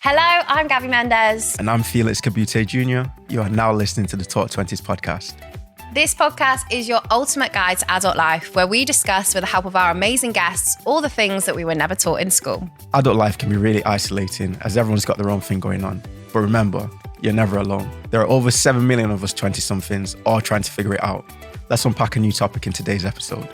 Hello, I'm Gaby Mendes. And I'm Felix Kabutey Jr. You are now listening to the Talk 20s podcast. This podcast is your ultimate guide to adult life, where we discuss, with the help of our amazing guests, all the things that we were never taught in school. Adult life can be really isolating as everyone's got their own thing going on. But remember, you're never alone. There are over 7 million of us 20-somethings all trying to figure it out. Let's unpack a new topic in today's episode.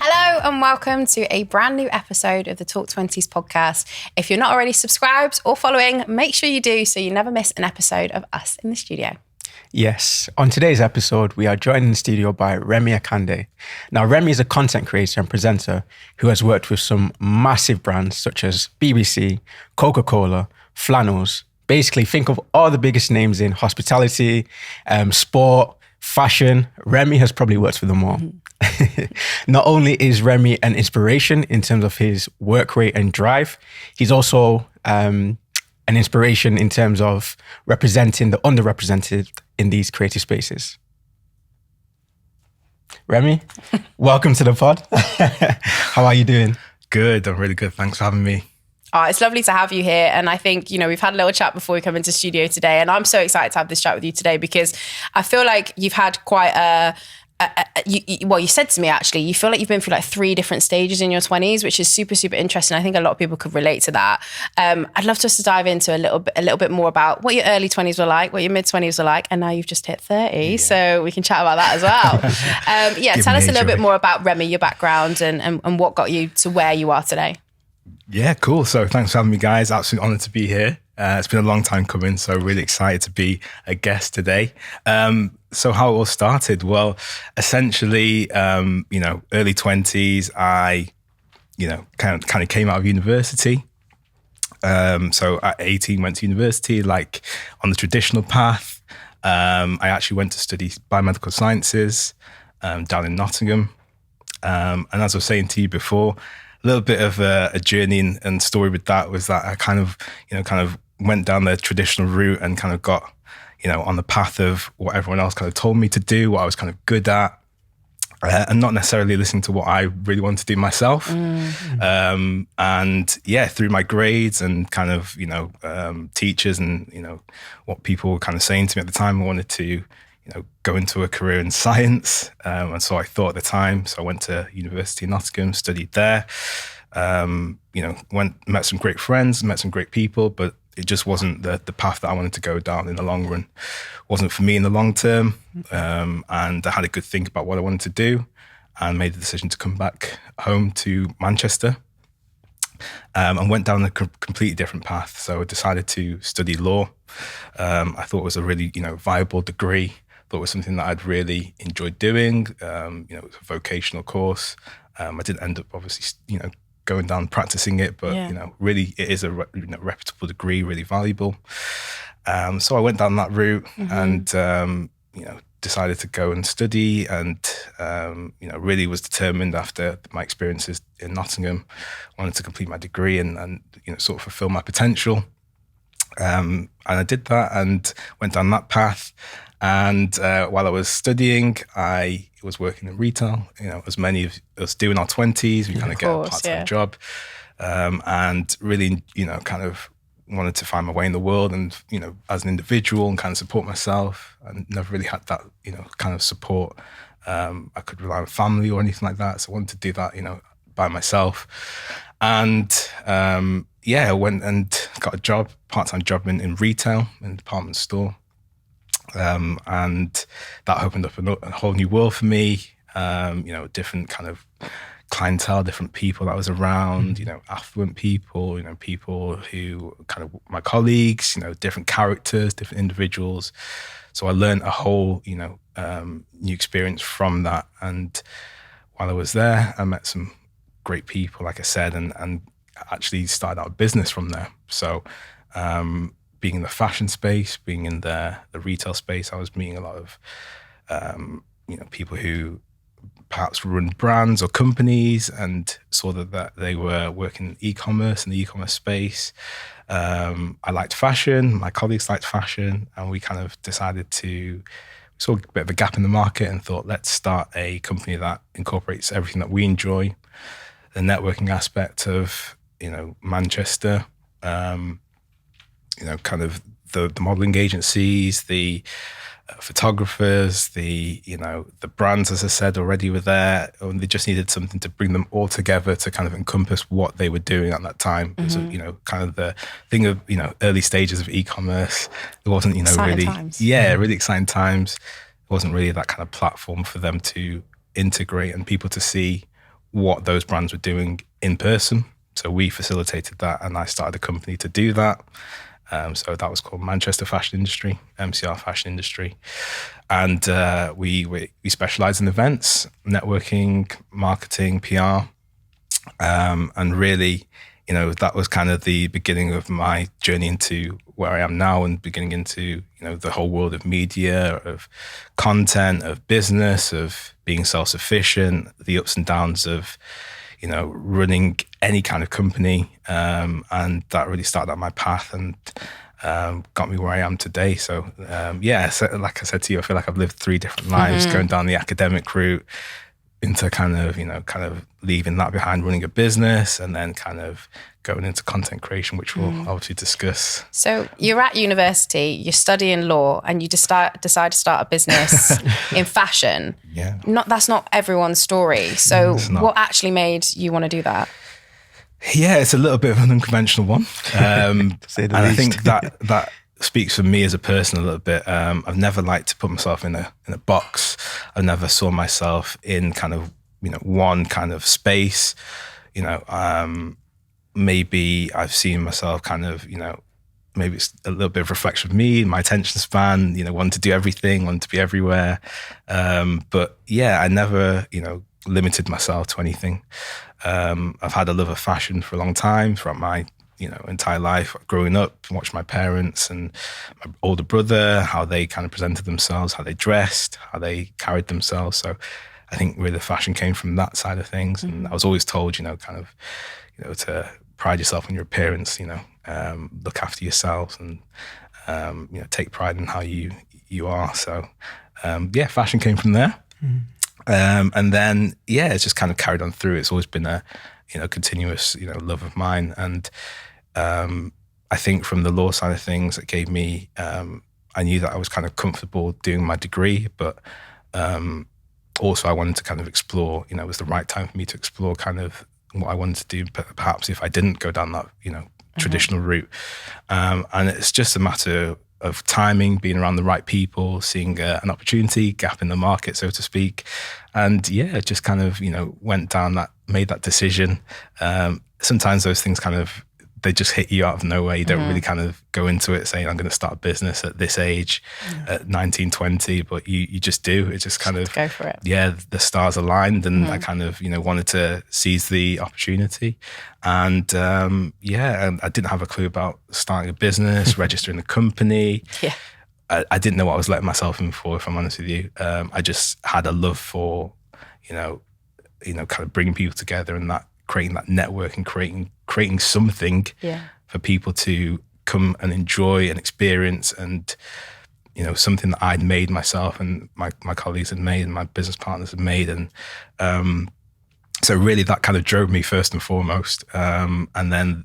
Hello and welcome to a brand new episode of the Talk 20s podcast. If you're not already subscribed or following, make sure you do so you never miss an episode of us in the studio. Yes, on today's episode, we are joined in the studio by Remi Akande. Now, Remi is a content creator and presenter who has worked with some massive brands such as BBC, Coca-Cola, Flannels. Basically, think of all the biggest names in hospitality, sport, fashion. Remi has probably worked with them all. Not only is Remi an inspiration in terms of his work rate and drive, he's also an inspiration in terms of representing the underrepresented in these creative spaces. Remi, welcome to the pod. How are you doing? Good, I'm really good. Thanks for having me. Oh, it's lovely to have you here. And I think, we've had a little chat before we come into studio today. And I'm so excited to have this chat with you today because I feel like you've had quite you said to me, actually, you feel like you've been through like 3 different stages in your 20s, which is super, super interesting. I think a lot of people could relate to that. I'd love just to dive into a little bit more about what your early 20s were like, what your mid 20s were like, and now you've just hit 30, so we can chat about that as well. Tell us a little bit more about Remi, your background, and what got you to where you are today. Yeah, cool. So thanks for having me, guys. Absolutely honoured to be here. It's been a long time coming, so really excited to be a guest today. So how it all started? Well, essentially, early 20s, I, kind of came out of university. So at 18, went to university, like on the traditional path. I actually went to study biomedical sciences down in Nottingham. And as I was saying to you before, a little bit of a journey and story with that was that I kind of went down the traditional route and kind of got, on the path of what everyone else kind of told me to do, what I was kind of good at, and not necessarily listening to what I really wanted to do myself. And yeah, through my grades and kind of, teachers and, what people were kind of saying to me at the time, I wanted to, go into a career in science. And so I thought at the time, so I went to University of Nottingham, studied there, met some great friends, met some great people, but it just wasn't the path that I wanted to go down in the long run. Wasn't for me in the long term. And I had a good think about what I wanted to do and made the decision to come back home to Manchester and went down a completely different path. So I decided to study law. I thought it was a really, viable degree. Thought it was something that I'd really enjoyed doing. It was a vocational course. I didn't end up obviously, going down practicing it, but really it is a reputable degree, really valuable. So I went down that route and decided to go and study, and really was determined after my experiences in Nottingham, wanted to complete my degree and sort of fulfill my potential. And I did that and went down that path. And while I was studying, I was working in retail, as many of us do in our 20s, we kind of get a part-time job. And really, kind of wanted to find my way in the world and, as an individual and kind of support myself, and never really had that, kind of support. I could rely on family or anything like that. So I wanted to do that, by myself. And I went and got a job, part-time job in retail, in a department store. And that opened up a whole new world for me, different kind of clientele, different people that was around, affluent people, people who kind of my colleagues, different characters, different individuals. So I learned a whole, new experience from that. And while I was there, I met some great people, like I said, and actually started out a business from there. So, being in the fashion space, being in the retail space, I was meeting a lot of, people who perhaps run brands or companies and saw that they were working in e-commerce, in the e-commerce space. I liked fashion, my colleagues liked fashion, and we kind of decided to, saw a bit of a gap in the market and thought, let's start a company that incorporates everything that we enjoy, the networking aspect of Manchester, kind of the modeling agencies, the photographers, the brands, as I said already, were there, and they just needed something to bring them all together to kind of encompass what they were doing at that time. It was, kind of the thing of, early stages of e-commerce. There wasn't, Exciting times. really exciting times. There wasn't really that kind of platform for them to integrate and people to see what those brands were doing in person. So we facilitated that, and I started a company to do that. So that was called Manchester Fashion Industry, MCR Fashion Industry. And we specialize in events, networking, marketing, PR. And really, that was kind of the beginning of my journey into where I am now, and beginning into, the whole world of media, of content, of business, of being self-sufficient, the ups and downs of, running any kind of company. And that really started out my path and got me where I am today. So, so like I said to you, I feel like I've lived 3 different lives, going down the academic route into kind of leaving that behind, running a business, and then kind of going into content creation, which we'll obviously discuss. So you're at university, you're studying law, and you decide to start a business in fashion. Yeah. That's not everyone's story. So what actually made you want to do that? Yeah, it's a little bit of an unconventional one. And I think that speaks for me as a person a little bit. I've never liked to put myself in a box. I never saw myself in kind of, one kind of space. Maybe I've seen myself kind of, maybe it's a little bit of reflection of me, my attention span, wanting to do everything, wanting to be everywhere. But yeah, I never, limited myself to anything. I've had a love of fashion for a long time, throughout my entire life. Growing up, watched my parents and my older brother, how they kind of presented themselves, how they dressed, how they carried themselves. So I think really the fashion came from that side of things. And I was always told, to pride yourself on your appearance, look after yourselves and, take pride in how you are. So, fashion came from there. And then, it's just kind of carried on through. It's always been a, continuous, love of mine. And I think from the law side of things, it gave me, I knew that I was kind of comfortable doing my degree, but also I wanted to kind of explore, it was the right time for me to explore kind of what I wanted to do, perhaps if I didn't go down that, traditional route. And it's just a matter of timing, being around the right people, seeing an opportunity, gap in the market, so to speak. And just kind of, went down that, made that decision. Sometimes those things kind of, they just hit you out of nowhere. You don't really kind of go into it saying, I'm going to start a business at this age, at 19, 20, but you just do. It just kind of, go for it. Yeah, the stars aligned, and I kind of, wanted to seize the opportunity. And and I didn't have a clue about starting a business, registering a company. Yeah. I didn't know what I was letting myself in for, if I'm honest with you. I just had a love for, kind of bringing people together and that, creating that network and creating something for people to come and enjoy and experience, and something that I'd made myself and my colleagues had made and my business partners had made. And so really that kind of drove me first and foremost. And then,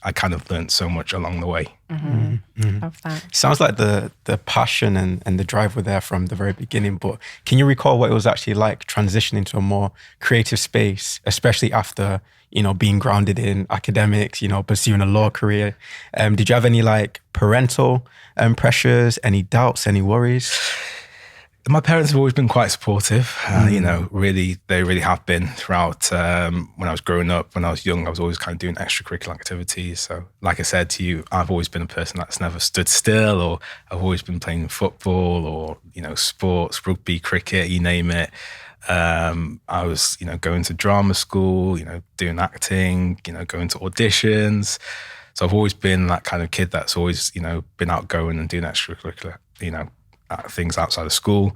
I kind of learned so much along the way. Love that. Sounds like the passion and the drive were there from the very beginning, but can you recall what it was actually like transitioning to a more creative space, especially after, being grounded in academics, pursuing a law career? Did you have any parental pressures, any doubts, any worries? My parents have always been quite supportive. Really, they really have been throughout. When I was growing up, when I was young, I was always kind of doing extracurricular activities. So like I said to you, I've always been a person that's never stood still, or I've always been playing football or, sports, rugby, cricket, you name it. I was, going to drama school, doing acting, going to auditions. So I've always been that kind of kid that's always, been outgoing and doing extracurricular, things outside of school.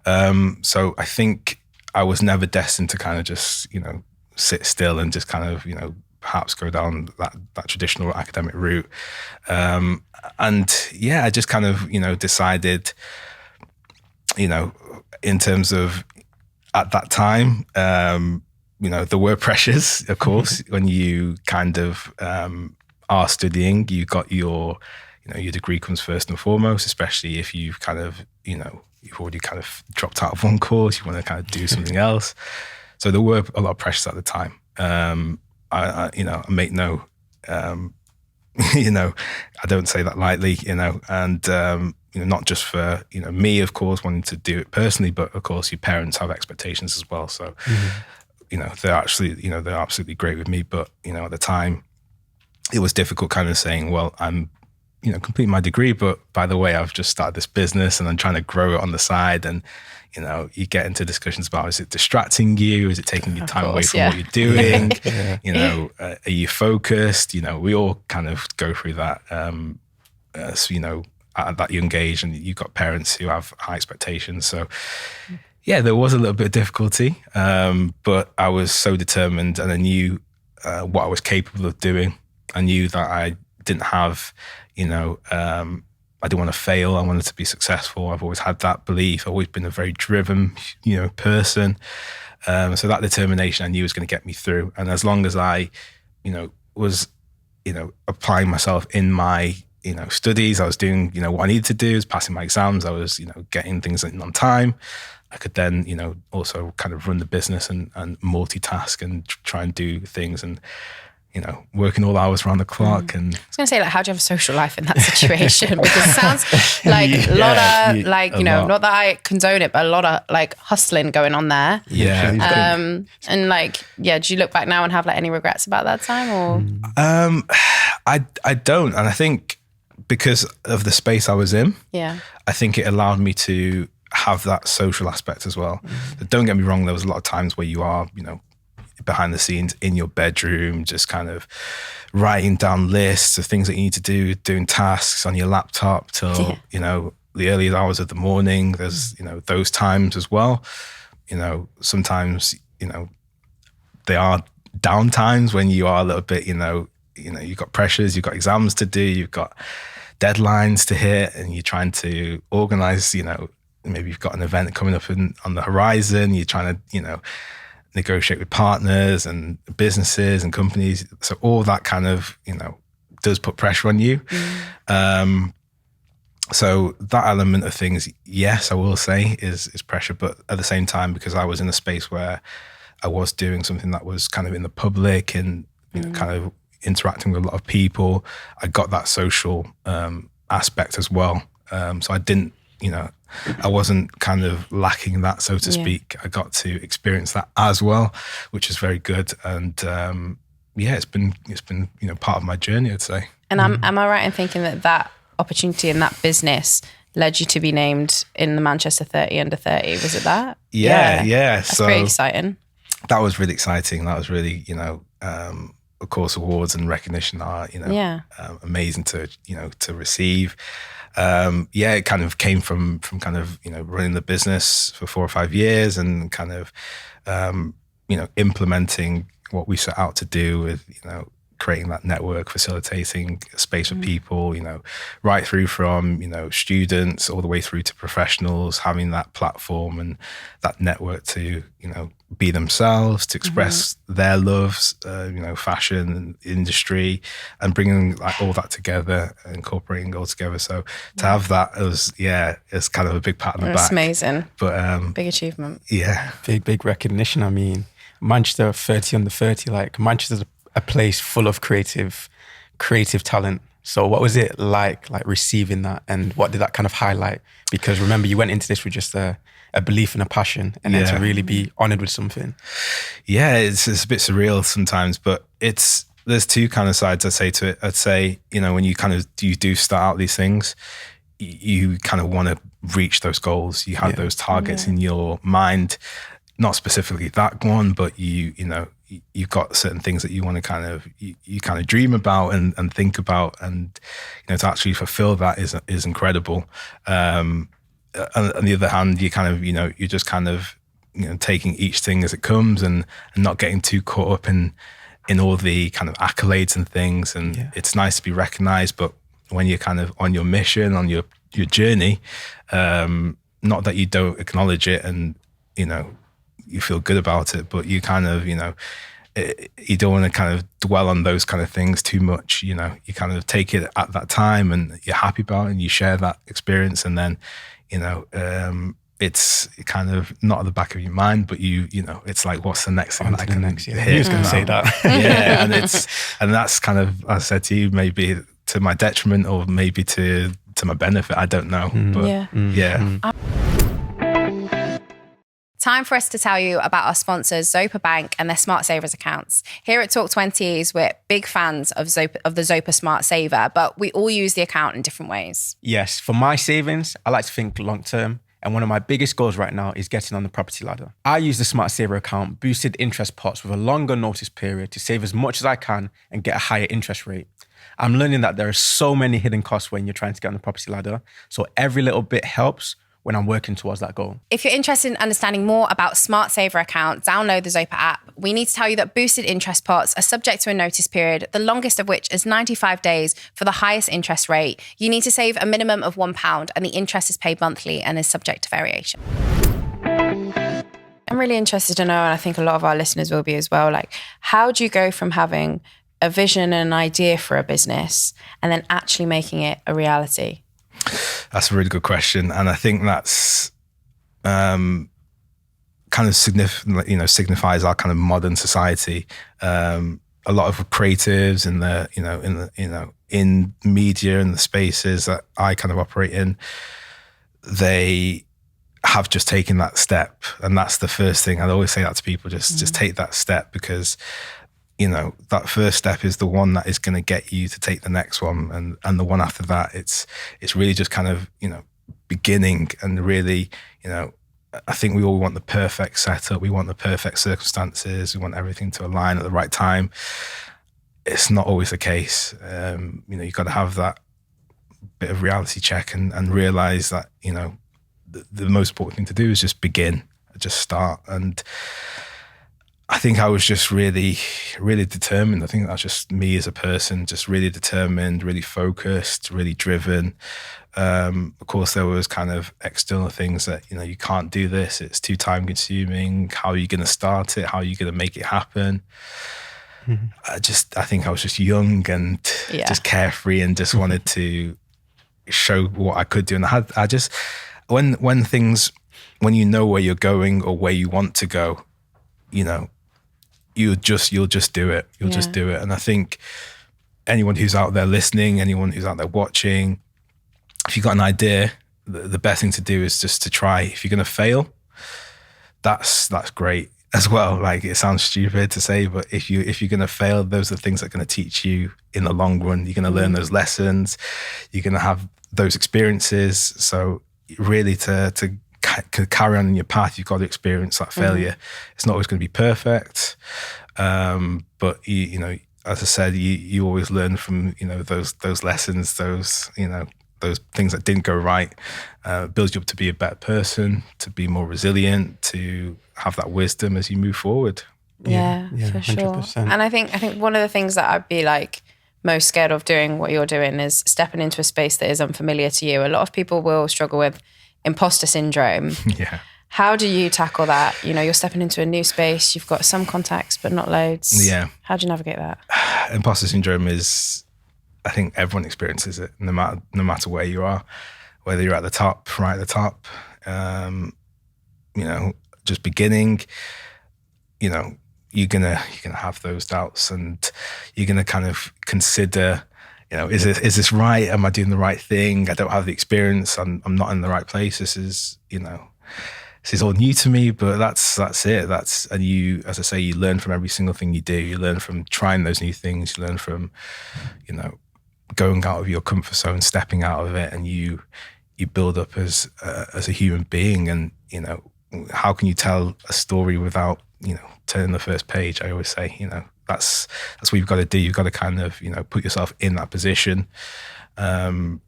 So I think I was never destined to kind of just, sit still and just kind of, perhaps go down that traditional academic route. I just kind of, decided, in terms of at that time, there were pressures, of course, when you kind of are studying. You got your degree comes first and foremost, especially if you've kind of, you've already kind of dropped out of one course, you want to kind of do something else. So there were a lot of pressures at the time. I make no, I don't say that lightly, and, not just for, me, of course, wanting to do it personally, but of course your parents have expectations as well. So, they're absolutely great with me. But, at the time it was difficult kind of saying, well, I'm, completing my degree, but by the way, I've just started this business and I'm trying to grow it on the side. And, you get into discussions about, is it distracting you? Is it taking your time away from what you're doing? Are you focused? We all kind of go through that, at that young age, and you've got parents who have high expectations. So yeah, there was a little bit of difficulty, but I was so determined, and I knew what I was capable of doing. I knew that I didn't have, I didn't want to fail. I wanted to be successful. I've always had that belief. I've always been a very driven, person. So that determination I knew was going to get me through. And as long as I, was, applying myself in my, studies, I was doing, what I needed to do, was passing my exams. I was, getting things in on time. I could then, also kind of run the business and multitask and try and do things, and working all hours around the clock. And I was going to say, how do you have a social life in that situation? Because it sounds like a lot of, not that I condone it, but a lot of hustling going on there. Yeah. And do you look back now and have any regrets about that time, or? I don't. And I think because of the space I was in, I think it allowed me to have that social aspect as well. But don't get me wrong, there was a lot of times where you are, behind the scenes in your bedroom, just kind of writing down lists of things that you need to do, doing tasks on your laptop till, the early hours of the morning. There's, those times as well. Sometimes, they are down times when you are a little bit, you've got pressures, you've got exams to do, you've got deadlines to hit, and you're trying to organize, maybe you've got an event coming up on the horizon, you're trying to, negotiate with partners and businesses and companies. So all that kind of, does put pressure on you. So that element of things, yes, I will say is pressure, but at the same time, because I was in a space where I was doing something that was kind of in the public and kind of interacting with a lot of people, I got that social aspect as well. So I didn't, I wasn't kind of lacking that, so to speak. I got to experience that as well, which is very good. And it's been part of my journey, I'd say. And am I right in thinking that opportunity in that business led you to be named in the Manchester 30 under 30? Was it that? Yeah. That's pretty exciting. That was really exciting. That was really, of course, awards and recognition are, amazing to receive. It kind of came from kind of, running the business for 4 or 5 years and kind of, implementing what we set out to do with, creating that network, facilitating a space for people, right through from, students all the way through to professionals, having that platform and that network to, be themselves, to express their loves, fashion and industry, and bringing all that together, incorporating it all together. So to have that it's kind of a big pat on the back. That's amazing. But big achievement. Yeah. Big recognition. I mean, Manchester 30 under 30, Manchester's a place full of creative talent. So what was it like receiving that, and what did that kind of highlight? Because remember, you went into this with just a belief and a passion, and then to really be honored with something. Yeah, it's a bit surreal sometimes, but there's two kind of sides I'd say to it. I'd say, when you do start out these things, you kind of want to reach those goals. You have those targets in your mind, not specifically that one, but you've got certain things that you want to kind of dream about and think about, and to actually fulfill that is incredible. On the other hand, you kind of you're just kind of taking each thing as it comes and not getting too caught up in all the kind of accolades and things. And it's nice to be recognized, but when you're kind of on your mission, on your journey, not that you don't acknowledge it and you feel good about it, but you kind of, you don't want to kind of dwell on those kind of things too much. You kind of take it at that time and you're happy about it and you share that experience. And then, it's kind of not at the back of your mind, but it's like, what's the next thing? The next year. He was going to say that. Yeah. And that's kind of, I said to you, maybe to my detriment or maybe to my benefit. I don't know. But yeah. Time for us to tell you about our sponsors, Zopa Bank and their Smart Savers accounts. Here at Talk 20s, we're big fans of the Zopa Smart Saver, but we all use the account in different ways. Yes, for my savings, I like to think long term. And one of my biggest goals right now is getting on the property ladder. I use the Smart Saver account, boosted interest pots with a longer notice period to save as much as I can and get a higher interest rate. I'm learning that there are so many hidden costs when you're trying to get on the property ladder. So every little bit helps when I'm working towards that goal. If you're interested in understanding more about Smart Saver account, download the Zopa app. We need to tell you that boosted interest pots are subject to a notice period, the longest of which is 95 days for the highest interest rate. You need to save a minimum of £1 and the interest is paid monthly and is subject to variation. I'm really interested to know, and I think a lot of our listeners will be as well, like, how do you go from having a vision and an idea for a business and then actually making it a reality? That's a really good question. And I think that's kind of signifies our kind of modern society. A lot of creatives in media and the spaces that I kind of operate in, they have just taken that step. And that's the first thing. I'd always say that to people, just take that step, because that first step is the one that is going to get you to take the next one. And the one after that, it's really just kind of, beginning. And really, I think we all want the perfect setup. We want the perfect circumstances. We want everything to align at the right time. It's not always the case. You've got to have that bit of reality check and realize that, the most important thing to do is just begin, just start. And I think I was just really, really determined. I think that's just me as a person, just really determined, really focused, really driven. Of course, there was kind of external things that, you can't do this. It's too time consuming. How are you going to start it? How are you going to make it happen? Mm-hmm. I think I was just young and just carefree and just wanted to show what I could do. And when you know where you're going or where you want to go, you'll just do it. You'll just do it. And I think anyone who's out there listening, anyone who's out there watching, if you've got an idea, the best thing to do is just to try. If you're going to fail, that's great as well. Like, it sounds stupid to say, but if you're going to fail, those are the things that are going to teach you in the long run. You're going to learn those lessons. You're going to have those experiences. So really to carry on in your path, you've got to experience that failure. It's not always going to be perfect, but as I said, you always learn from those lessons, those things that didn't go right. Builds you up to be a better person, to be more resilient, to have that wisdom as you move forward. Yeah, for 100%. Sure. And I think one of the things that I'd be like most scared of doing what you're doing is stepping into a space that is unfamiliar to you. A lot of people will struggle with imposter syndrome. Yeah. How do you tackle that? You're stepping into a new space, you've got some contacts, but not loads. Yeah. How do you navigate that? Imposter syndrome is, I think everyone experiences it, no matter where you are, whether you're at the top, right at the top, just beginning, you're gonna have those doubts, and you're gonna kind of consider, is this right? Am I doing the right thing? I don't have the experience. I'm not in the right place. This is all new to me, but that's it. And you, as I say, you learn from every single thing you do. You learn from trying those new things. You learn from, going out of your comfort zone, stepping out of it, and you build up as a human being. And, how can you tell a story without, turning the first page? I always say, that's what you've got to do. You've got to kind of, put yourself in that position to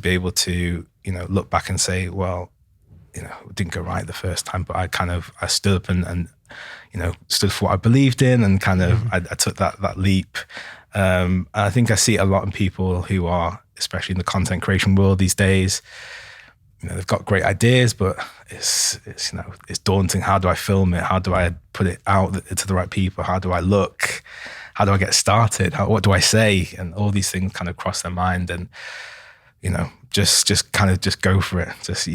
be able to, look back and say, well, it didn't go right the first time, but I stood up and stood for what I believed in, and kind of I took that leap. And I think I see a lot of people who are, especially in the content creation world these days, they've got great ideas, but it's it's daunting. How do I film it? How do I put it out to the right people? How do I look? How do I get started? What do I say? And all these things kind of cross their mind, and just kind of just go for it. Just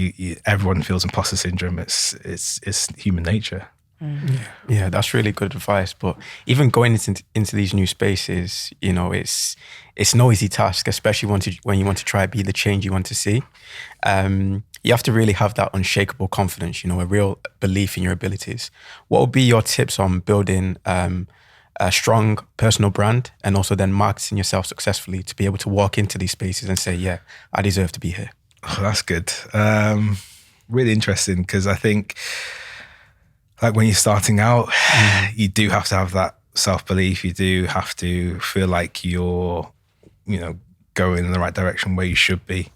everyone feels imposter syndrome. It's human nature. Yeah, that's really good advice. But even going into these new spaces, it's no easy task, especially when you want to try to be the change you want to see. You have to really have that unshakable confidence, a real belief in your abilities. What would be your tips on building a strong personal brand and also then marketing yourself successfully to be able to walk into these spaces and say, yeah, I deserve to be here? Oh, that's good. Really interesting, because I think like when you're starting out, you do have to have that self-belief. You do have to feel like you're, going in the right direction where you should be.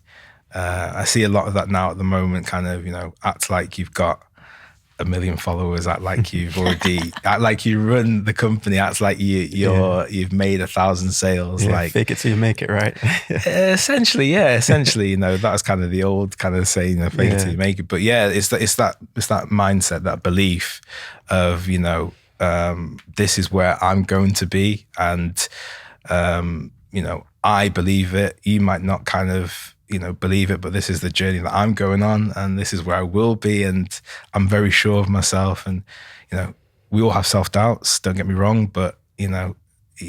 I see a lot of that now at the moment, kind of, act like you've got 1 million followers, act like you've already, act like you run the company, act like you've made 1,000 sales. Yeah, like fake it till you make it, right? Essentially, that's kind of the old kind of saying, fake it till you make it. But yeah, it's that mindset, that belief of, this is where I'm going to be. And, I believe it. You might not kind of, believe it, but this is the journey that I'm going on, and this is where I will be. And I'm very sure of myself. And, we all have self-doubts, don't get me wrong, but,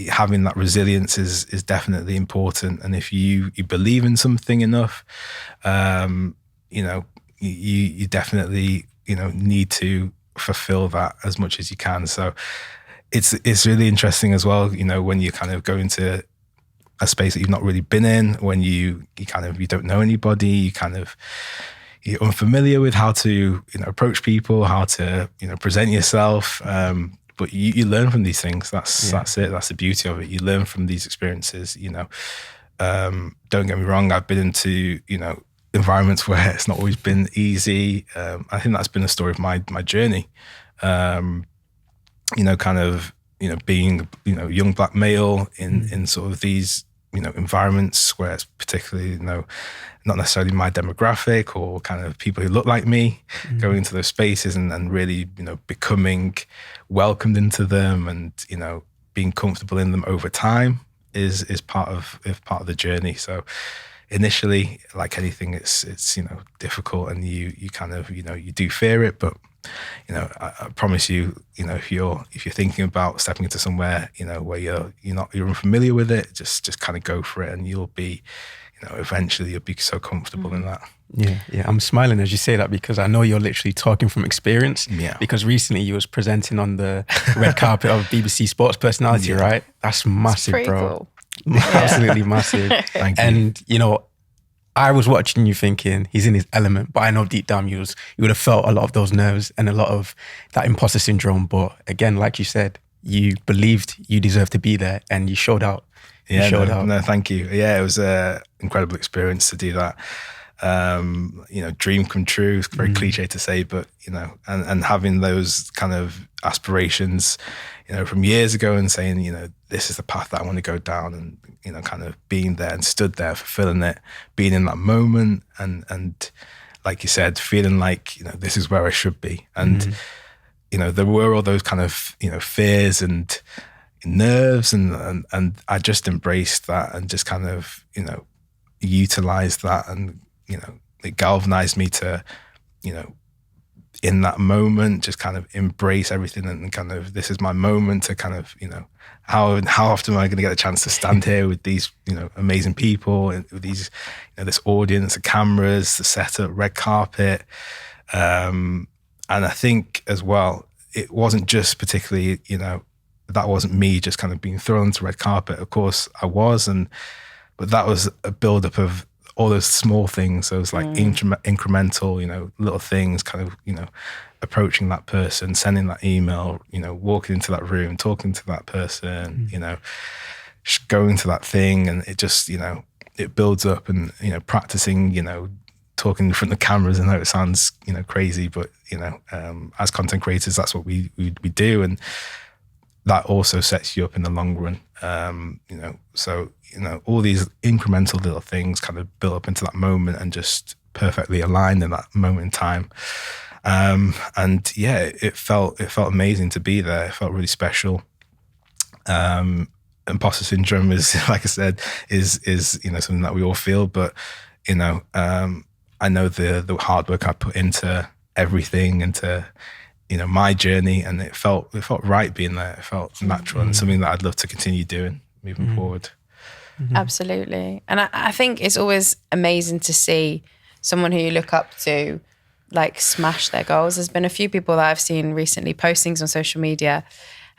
having that resilience is definitely important. And if you believe in something enough, you definitely, need to fulfill that as much as you can. So it's really interesting as well, when you kind of go into a space that you've not really been in, when you don't know anybody, you're unfamiliar with how to approach people, how to present yourself, but you learn from these things. That's it. That's the beauty of it. You learn from these experiences. Don't get me wrong, I've been into environments where it's not always been easy. I think that's been the story of my journey. Being young black male in sort of these environments where it's particularly not necessarily my demographic or kind of people who look like me, going into those spaces and really becoming welcomed into them, and being comfortable in them over time is part of the journey. So initially, like anything, it's difficult, and you kind of you do fear it, but I promise you, if you're thinking about stepping into somewhere, where you're unfamiliar with it, just kind of go for it, and you'll be, eventually you'll be so comfortable in that. Yeah. I'm smiling as you say that, because I know you're literally talking from experience. Yeah. Because recently you was presenting on the red carpet of BBC Sports Personality, right? That's massive, bro. Cool. Absolutely massive. Thank you. And I was watching you thinking he's in his element, but I know deep down you would have felt a lot of those nerves and a lot of that imposter syndrome. But again, like you said, you believed you deserved to be there, and you showed out. No, thank you. Yeah, it was an incredible experience to do that. Dream come true. It's very cliche to say, but and having those kind of aspirations, from years ago, and saying, this is the path that I want to go down, and kind of being there and stood there, fulfilling it, being in that moment, and like you said, feeling like this is where I should be. And there were all those kind of fears and nerves, and I just embraced that, and just kind of utilized that, and it galvanized me to in that moment just kind of embrace everything, and kind of, this is my moment to kind of how often am I going to get a chance to stand here with these amazing people, and with these this audience, the cameras, the setup, red carpet, and I think as well, it wasn't just particularly that wasn't me just kind of being thrown to red carpet. Of course I was, but that was a build-up of all those small things, those like incremental, little things, kind of, approaching that person, sending that email, walking into that room, talking to that person, going to that thing, and it just, it builds up, and, practicing, talking in front of the cameras. I know it sounds, crazy, but, as content creators, that's what we do. And that also sets you up in the long run. So, all these incremental little things kind of build up into that moment, and just perfectly aligned in that moment in time. And yeah, it felt amazing to be there. It felt really special. Imposter syndrome is, like I said, is something that we all feel. But I know the hard work I put into everything, into my journey, and it felt right being there. It felt natural and something that I'd love to continue doing moving forward. Absolutely. And I think it's always amazing to see someone who you look up to like smash their goals. There's been a few people that I've seen recently postings on social media,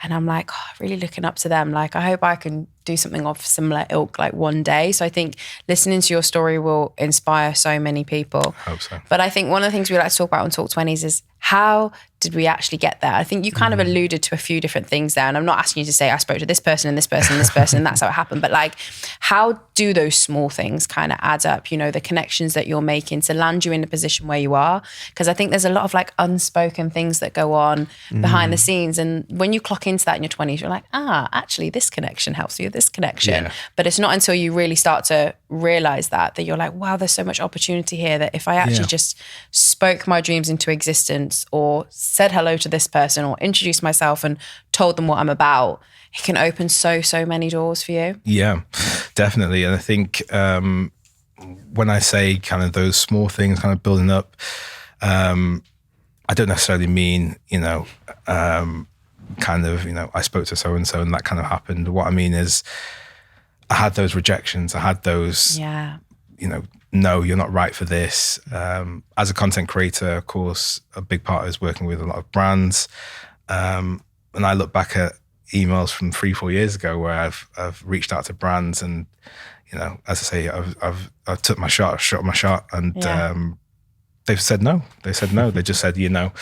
and I'm like, really looking up to them. Like, I hope I can do something of similar ilk like one day. So I think listening to your story will inspire so many people. I hope so. But I think one of the things we like to talk about on Talk 20s is how did we actually get there? I think you kind of alluded to a few different things there. And I'm not asking you to say, I spoke to this person and this person and this person and that's how it happened. But like, how do those small things kind of add up? The connections that you're making to land you in the position where you are? Because I think there's a lot of like unspoken things that go on behind the scenes. And when you clock into that in your 20s, you're like, actually this connection helps you with this connection. Yeah. But it's not until you really start to realize that you're like, wow, there's so much opportunity here that if I actually just spoke my dreams into existence or said hello to this person or introduced myself and told them what I'm about, it can open so many doors for you. Yeah, definitely. And I think when I say kind of those small things kind of building up, I don't necessarily mean, I spoke to so-and-so and that kind of happened. What I mean is I had those rejections. I had those, no, you're not right for this. As a content creator, of course, a big part is working with a lot of brands. And I look back at emails from 3-4 years ago where I've reached out to brands and, as I say, I've took my shot, shot my shot, and they've said no. They said no. They just said, you're not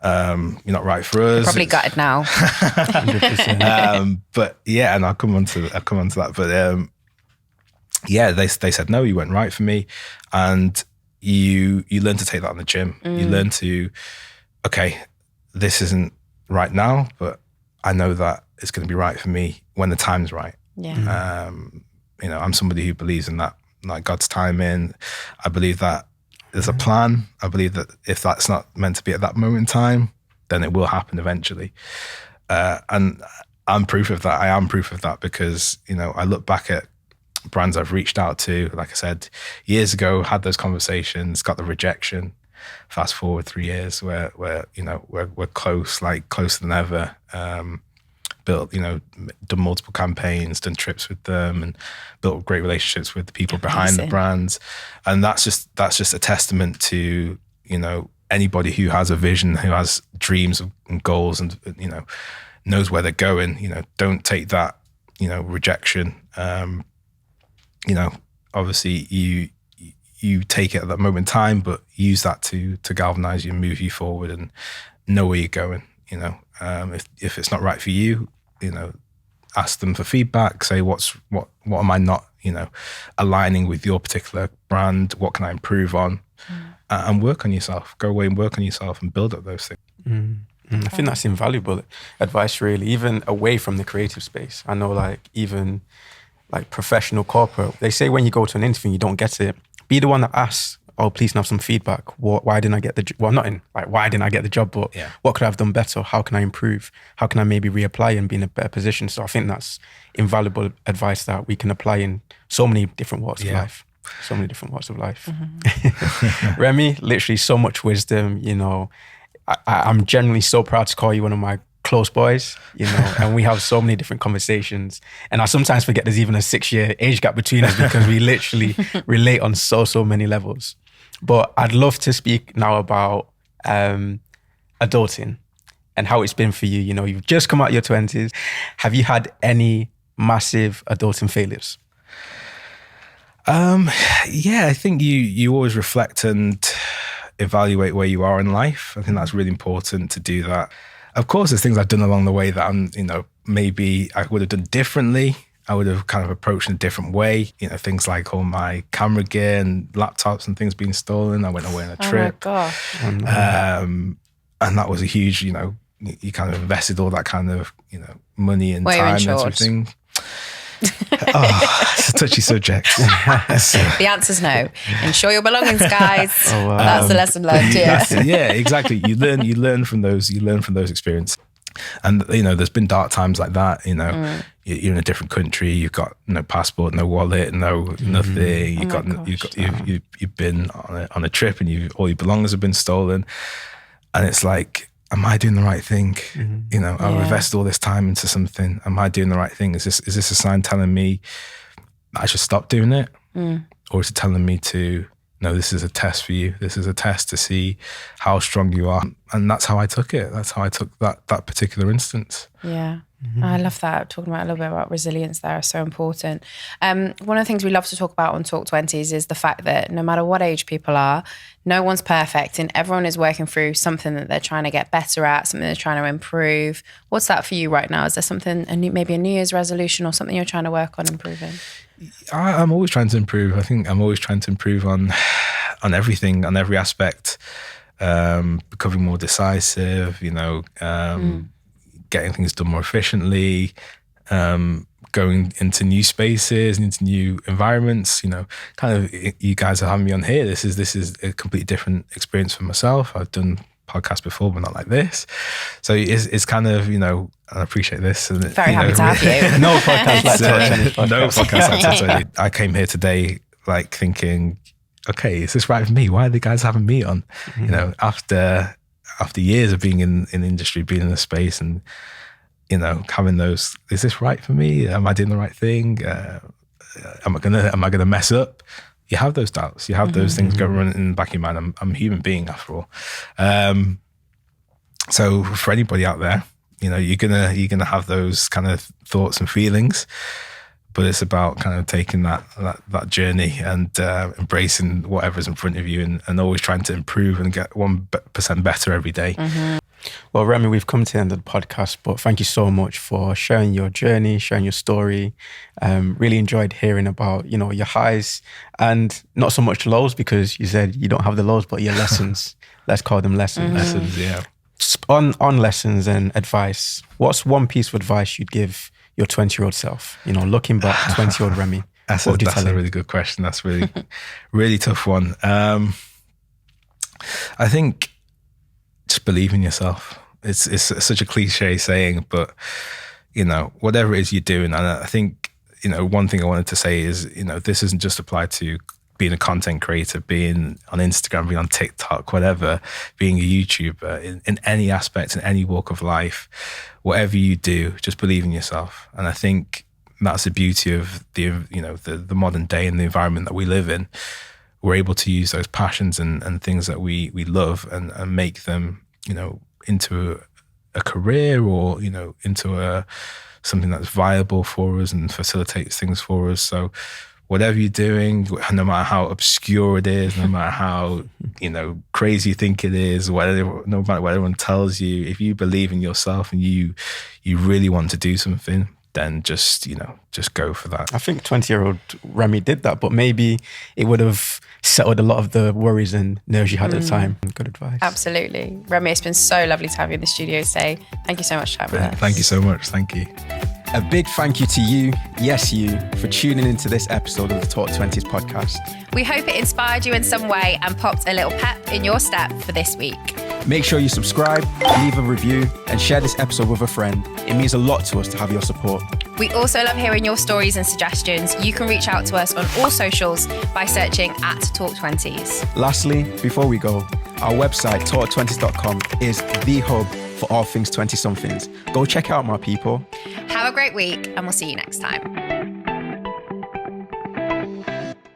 right for us. Probably gutted now. 100%. But yeah, and I'll come on to that. But they said no, you weren't right for me. And you learn to take that in the gym. You learn to, okay, this isn't right now, but I know that it's going to be right for me when the time's right. Yeah. I'm somebody who believes in that, like God's timing. I believe that there's a plan. I believe that if that's not meant to be at that moment in time, then it will happen eventually. And I'm proof of that. I am proof of that because, I look back at brands I've reached out to, like I said, years ago, had those conversations, got the rejection. Fast forward 3 years where we're close, like closer than ever. Built, done multiple campaigns, done trips with them, and built great relationships with the people behind the brands. And that's just a testament to, anybody who has a vision, who has dreams and goals and, knows where they're going, don't take that, rejection. Obviously you take it at that moment in time, but use that to galvanize you and move you forward and know where you're going. If it's not right for you, ask them for feedback, say what am I not, aligning with your particular brand, what can I improve on, and work on yourself. Go away and work on yourself and build up those things. I think that's invaluable advice, really, even away from the creative space. I know, even professional corporate, they say when you go to an interview, you don't get it. Be the one that asks, oh, please can I have some feedback. Why didn't I get the job? Well, not in, why didn't I get the job, but what could I have done better? How can I improve? How can I maybe reapply and be in a better position? So I think that's invaluable advice that we can apply in so many different walks of life. So many different walks of life. Remi, literally so much wisdom, I'm genuinely so proud to call you one of my close boys, and we have so many different conversations. And I sometimes forget there's even a 6-year age gap between us because we literally relate on so many levels. But I'd love to speak now about adulting and how it's been for you. You've just come out of your 20s. Have you had any massive adulting failures? I think you always reflect and evaluate where you are in life. I think that's really important to do that. Of course, there's things I've done along the way that I'm, maybe I would have done differently. I would have kind of approached in a different way. Things like all my camera gear and laptops and things being stolen. I went away on a trip. Oh my gosh. And that was a huge, you kind of invested all that kind of, money and time and everything. It's a touchy subject. The answer's no. Ensure your belongings, guys. That's the lesson learned. Yeah, exactly. You learn from those experiences. And there's been dark times like that. You're in a different country. You've got no passport, no wallet, no nothing. You've been on a trip, and all your belongings have been stolen. And it's like, am I doing the right thing? I've invested all this time into something. Am I doing the right thing? Is this a sign telling me I should stop doing it, or is it telling me to? No, this is a test for you. This is a test to see how strong you are. And that's how I took it. That's how I took that particular instance. Yeah. I love that. Talking about a little bit about resilience there is so important. One of the things we love to talk about on Talk 20s is the fact that no matter what age people are, no one's perfect and everyone is working through something that they're trying to get better at, something they're trying to improve. What's that for you right now? Is there something, maybe a New Year's resolution or something you're trying to work on improving? I'm always trying to improve. I think I'm always trying to improve on everything, on every aspect, becoming more decisive, getting things done more efficiently, going into new spaces, into new environments. Kind of, you guys are having me on here. This is a completely different experience for myself. I've done podcasts before, but not like this. So it's kind of, I appreciate this. And very happy to have you. No podcast like that. No podcast like that. I came here today thinking, okay, is this right for me? Why are the guys having me on? After years of being in the industry, being in the space, and having those, is this right for me? Am I doing the right thing? Am I gonna mess up? You have those doubts. You have those things going running in the back of your mind. I'm a human being after all. So for anybody out there, you're gonna have those kind of thoughts and feelings, but it's about kind of taking that journey and embracing whatever's in front of you, and always trying to improve and get 1% better every day. Well, Remi, we've come to the end of the podcast, but thank you so much for sharing your journey, sharing your story. Really enjoyed hearing about, your highs and not so much lows, because you said you don't have the lows, but your lessons. Let's call them lessons. Lessons, yeah. On lessons and advice, what's one piece of advice you'd give your 20-year-old self? Looking back, 20-year-old Remi. That's a really good question. That's really, really tough one. I think just believe in yourself. It's such a cliche saying, but whatever it is you're doing, and I think one thing I wanted to say is this isn't just applied to being a content creator, being on Instagram, being on TikTok, whatever, being a YouTuber, in any aspect, in any walk of life, whatever you do, just believe in yourself. And I think that's the beauty of the modern day and the environment that we live in. We're able to use those passions and things that we love and make them, into a career, or, into something that's viable for us and facilitates things for us. So whatever you're doing, no matter how obscure it is, no matter how, crazy you think it is, no matter what everyone tells you, if you believe in yourself and you really want to do something, then just go for that. I think 20-year-old Remi did that, but maybe it would have settled a lot of the worries and nerves you had at the time. Good advice. Absolutely. Remi, it's been so lovely to have you in the studio today. Thank you so much for having us. Thank you so much. Thank you. A big thank you to you, yes you, for tuning into this episode of the Talk 20s podcast. We hope it inspired you in some way and popped a little pep in your step for this week. Make sure you subscribe, leave a review, and share this episode with a friend. It means a lot to us to have your support. We also love hearing your stories and suggestions. You can reach out to us on all socials by searching @Talk20s. Lastly, before we go, our website, talk20s.com, is the hub for all things 20-somethings. Go check out, my people. Have a great week, and we'll see you next time.